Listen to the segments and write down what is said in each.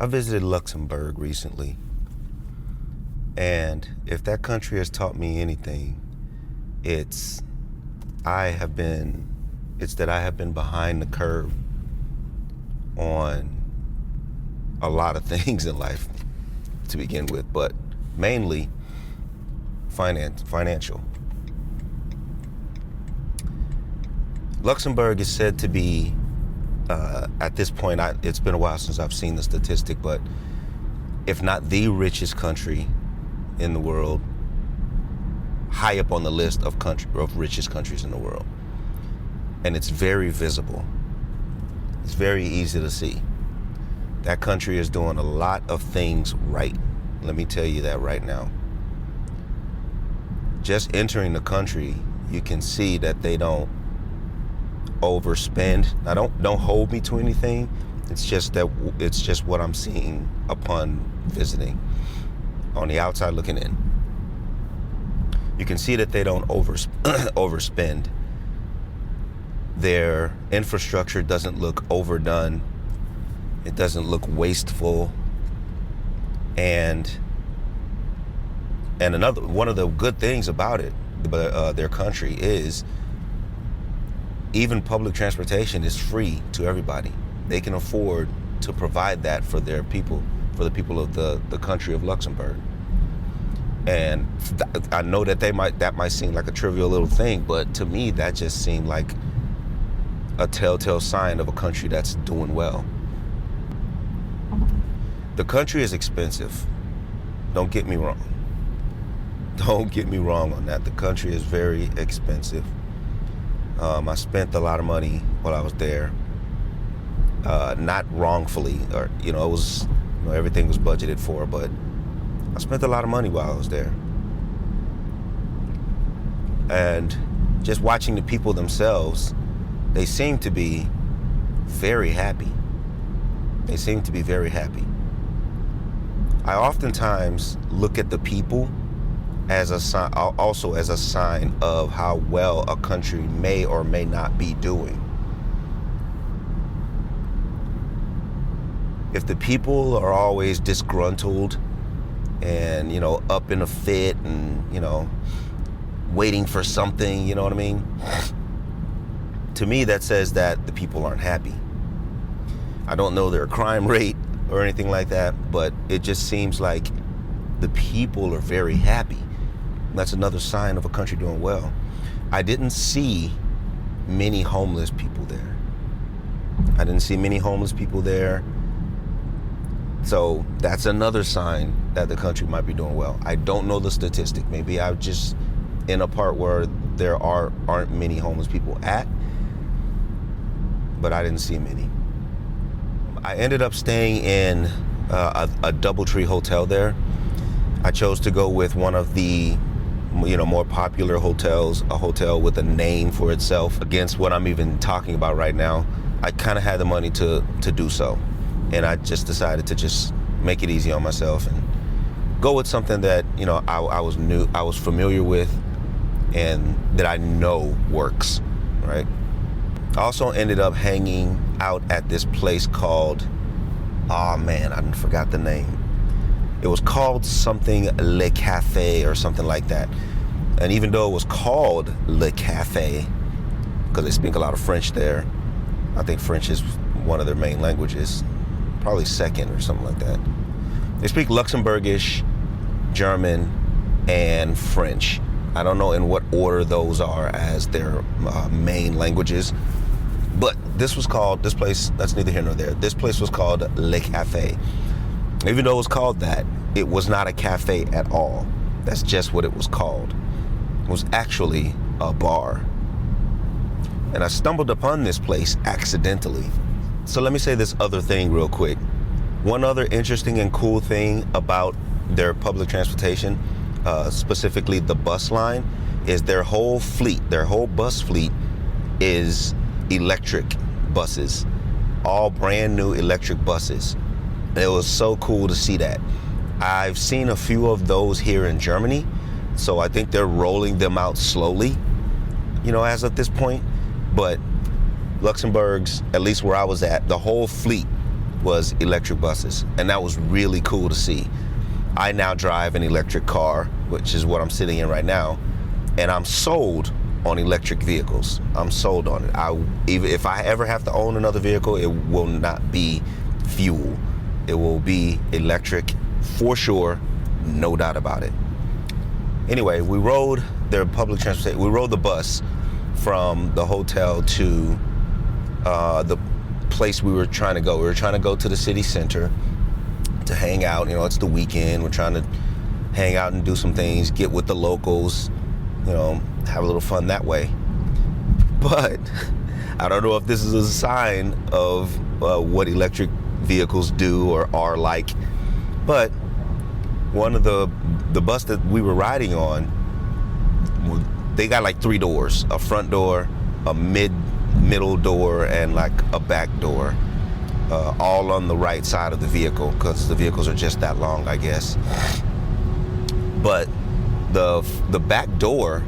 I visited Luxembourg recently, and if that country has taught me anything, it's that I have been behind the curve on a lot of things in life to begin with, but mainly financial. Luxembourg is said to be, at this point, it's been a while since I've seen the statistic, but if not the richest country in the world, high up on the list of richest countries in the world. And it's very visible. It's very easy to see. That country is doing a lot of things right. Let me tell you that right now. Just entering the country, you can see that they don't overspend. Now, don't hold me to anything. It's just what I'm seeing upon visiting. On the outside looking in, you can see that they don't overspend. Their infrastructure doesn't look overdone. It doesn't look wasteful. And one of the good things about it, their country, is even public transportation is free to everybody. They can afford to provide that for their people, for the people of the country of Luxembourg. And I know that that might seem like a trivial little thing, but to me, that just seemed like a telltale sign of a country that's doing well. The country is expensive. Don't get me wrong. Don't get me wrong on that. The country is very expensive. I spent a lot of money while I was there. Not wrongfully, or it was, everything was budgeted for, but I spent a lot of money while I was there. And just watching the people themselves, they seem to be very happy. They seem to be very happy. I oftentimes look at the people as a sign, also as a sign of how well a country may or may not be doing. If the people are always disgruntled and, up in a fit and, waiting for something, you know what I mean? To me, that says that the people aren't happy. I don't know their crime rate or anything like that, but it just seems like the people are very happy. That's another sign of a country doing well. I didn't see many homeless people there. So that's another sign that the country might be doing well. I don't know the statistic. Maybe I'm just in a part where there aren't many homeless people at, but I didn't see many. I ended up staying in a DoubleTree hotel there. I chose to go with one of the more popular hotels, a hotel with a name for itself, against what I'm even talking about right now. I kind of had the money to do so. And I just decided to just make it easy on myself and go with something that, I was familiar with and that I know works, right? I also ended up hanging out at this place called, I forgot the name. It was called something Le Café or something like that. And even though it was called Le Café, because they speak a lot of French there, I think French is one of their main languages, probably second or something like that. They speak Luxembourgish, German, and French. I don't know in what order those are as their main languages, but this place, that's neither here nor there. This place was called Le Café. Even though it was called that, it was not a cafe at all. That's just what it was called. It was actually a bar. And I stumbled upon this place accidentally. So let me say this other thing real quick. One other interesting and cool thing about their public transportation, specifically the bus line, is their whole bus fleet is electric buses. All brand new electric buses. It was so cool to see that. I've seen a few of those here in Germany, so I think they're rolling them out slowly, as of this point. But Luxembourg's, at least where I was at, the whole fleet was electric buses, and that was really cool to see. I now drive an electric car, which is what I'm sitting in right now, and I'm sold on electric vehicles. I'm sold on it. Even if I ever have to own another vehicle, it will not be fuel. It will be electric for sure, no doubt about it. Anyway, we rode their public transportation. We rode the bus from the hotel to the place we were trying to go. We were trying to go to the city center to hang out. You know, it's the weekend. We're trying to hang out and do some things, get with the locals, you know, have a little fun that way. But I don't know if this is a sign of what electric vehicles do or are like, but one of the bus that we were riding on, they got like 3 doors: a front door, a middle door, and like a back door, all on the right side of the vehicle, because the vehicles are just that long, I guess. But the back door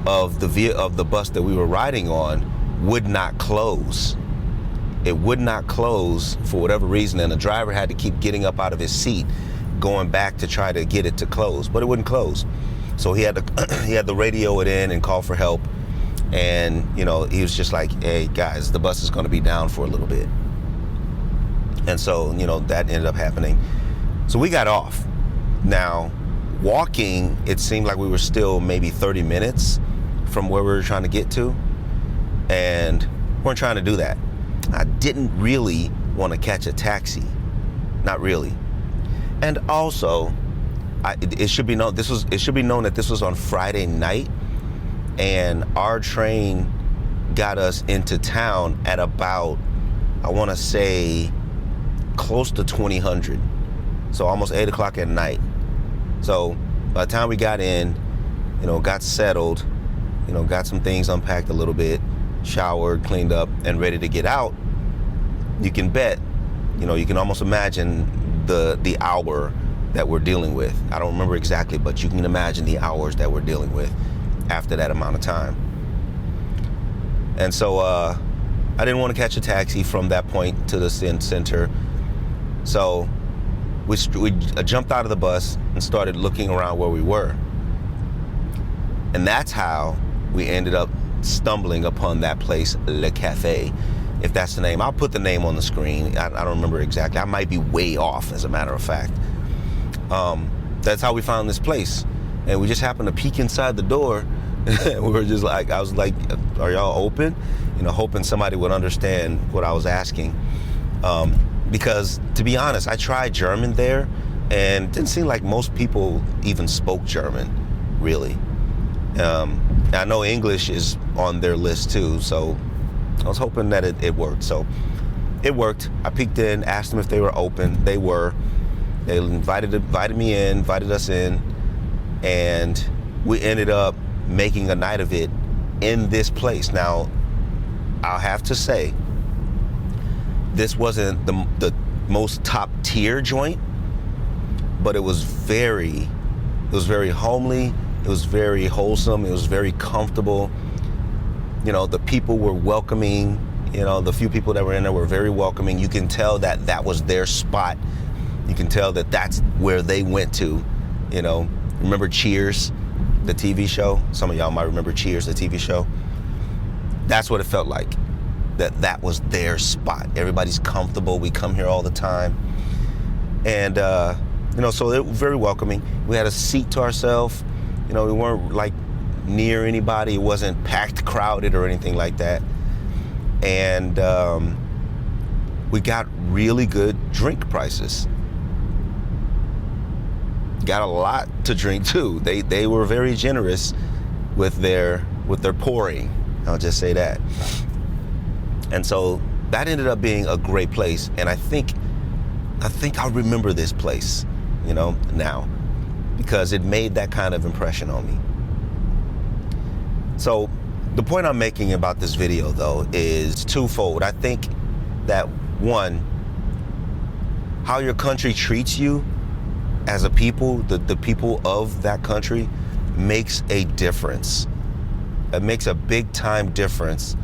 of the bus that we were riding on would not close. It would not close for whatever reason, and the driver had to keep getting up out of his seat, going back to try to get it to close, but it wouldn't close. So he had to radio it in and call for help. And you know, he was just like, "Hey guys, the bus is going to be down for a little bit." And so, you know, that ended up happening. So we got off. Now, walking, it seemed like we were still maybe 30 minutes from where we were trying to get to, and we weren't trying to do that. I didn't really want to catch a taxi, not really. And also, it should be known that this was on Friday night, and our train got us into town at about, I want to say, close to 2000, so almost 8 o'clock at night. So by the time we got in, you know, got settled, you know, got some things unpacked a little bit, showered, cleaned up, and ready to get out, you can bet, you know, you can almost imagine the hour that we're dealing with. I don't remember exactly, but you can imagine the hours that we're dealing with after that amount of time. And so I didn't want to catch a taxi from that point to the center. So we jumped out of the bus and started looking around where we were. And that's how we ended up stumbling upon that place, Le Café, if that's the name. I'll put the name on the screen. I don't remember exactly. I might be way off, as a matter of fact. That's how we found this place. And we just happened to peek inside the door. We were just like, I was like, "Are y'all open?" You know, hoping somebody would understand what I was asking. Because to be honest, I tried German there, and it didn't seem like most people even spoke German, really. I know English is on their list too, so I was hoping that it worked. So it worked. I peeked in, asked them if they were open. They were. They invited us in, and we ended up making a night of it in this place. Now, I'll have to say, this wasn't the most top tier joint, but it was very homely. It was very wholesome. It was very comfortable. You know, the people were welcoming. You know, the few people that were in there were very welcoming. You can tell that that was their spot. You can tell that that's where they went to. You know, remember Cheers, the TV show? Some of y'all might remember Cheers, the TV show. That's what it felt like. That was their spot. Everybody's comfortable. We come here all the time. And, you know, so they were very welcoming. We had a seat to ourselves. You know, we weren't like near anybody. It wasn't packed, crowded, or anything like that. And we got really good drink prices. Got a lot to drink too. They were very generous with their pouring. I'll just say that. And so that ended up being a great place. And I think I'll remember this place, you know, now, because it made that kind of impression on me. So the point I'm making about this video, though, is twofold. I think that, one, how your country treats you as a people, the people of that country, makes a difference. It makes a big time difference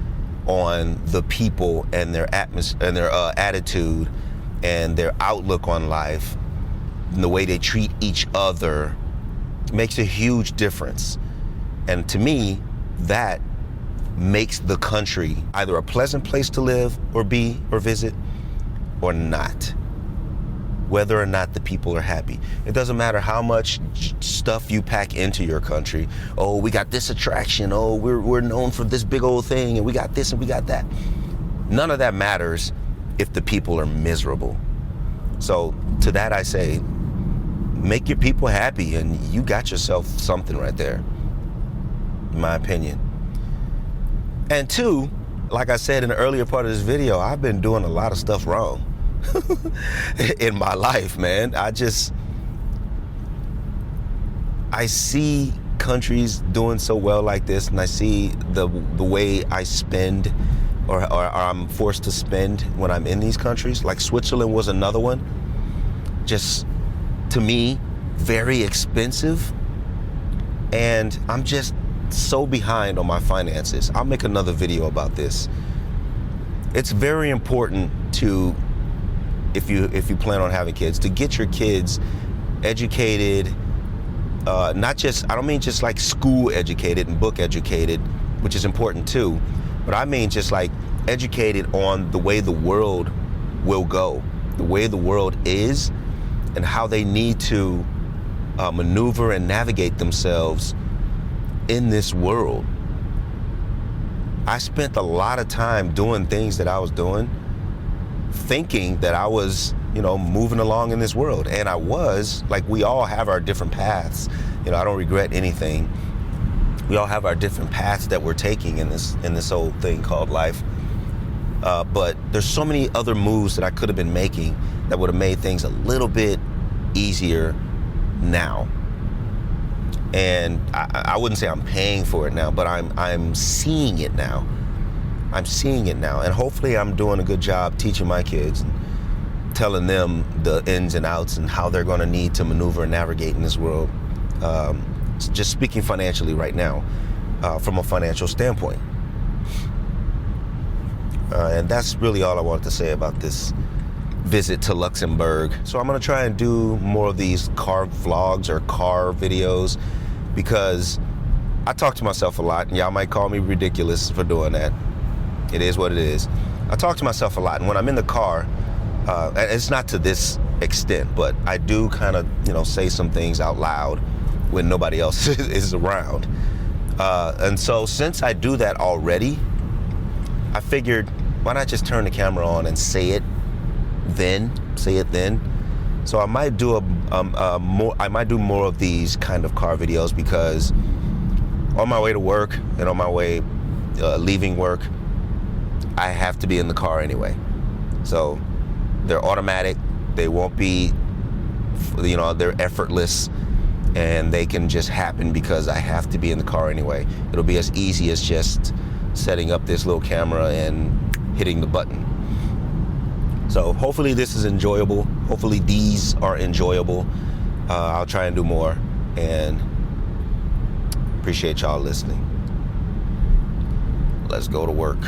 on the people and their atmosphere and their attitude and their outlook on life and the way they treat each other makes a huge difference. And to me, that makes the country either a pleasant place to live or be or visit or not, whether or not the people are happy. It doesn't matter how much stuff you pack into your country. Oh, we got this attraction. Oh, we're known for this big old thing, and we got this and we got that. None of that matters if the people are miserable. So to that I say, make your people happy and you got yourself something right there, in my opinion. And two, like I said in the earlier part of this video, I've been doing a lot of stuff wrong in my life, man. I see countries doing so well like this, and I see the way I spend or I'm forced to spend when I'm in these countries. Like Switzerland was another one. Just, to me, very expensive. And I'm just so behind on my finances. I'll make another video about this. It's very important to, if you plan on having kids, to get your kids educated, not just, I don't mean just like school educated and book educated, which is important too, but I mean just like educated on the way the world will go, the way the world is, and how they need to maneuver and navigate themselves in this world. I spent a lot of time doing things that I was doing, thinking that I was, moving along in this world. And I was, like, we all have our different paths. I don't regret anything. We all have our different paths that we're taking in this old thing called life. But there's so many other moves that I could have been making that would have made things a little bit easier now. And I wouldn't say I'm paying for it now, but I'm seeing it now. I'm seeing it now. And hopefully I'm doing a good job teaching my kids and telling them the ins and outs and how they're going to need to maneuver and navigate in this world. Just speaking financially right now, from a financial standpoint. And that's really all I wanted to say about this visit to Luxembourg. So I'm going to try and do more of these car vlogs or car videos, because I talk to myself a lot, and y'all might call me ridiculous for doing that. It is what it is. I talk to myself a lot, and when I'm in the car, and it's not to this extent, but I do kind of, say some things out loud when nobody else is around. And so since I do that already, I figured, why not just turn the camera on and say it then? So I might do more of these kind of car videos, because on my way to work and on my way leaving work, I have to be in the car anyway. So they're automatic. They won't be, they're effortless, and they can just happen because I have to be in the car anyway. It'll be as easy as just setting up this little camera and hitting the button. So hopefully this is enjoyable. Hopefully these are enjoyable. I'll try and do more, and appreciate y'all listening. Let's go to work.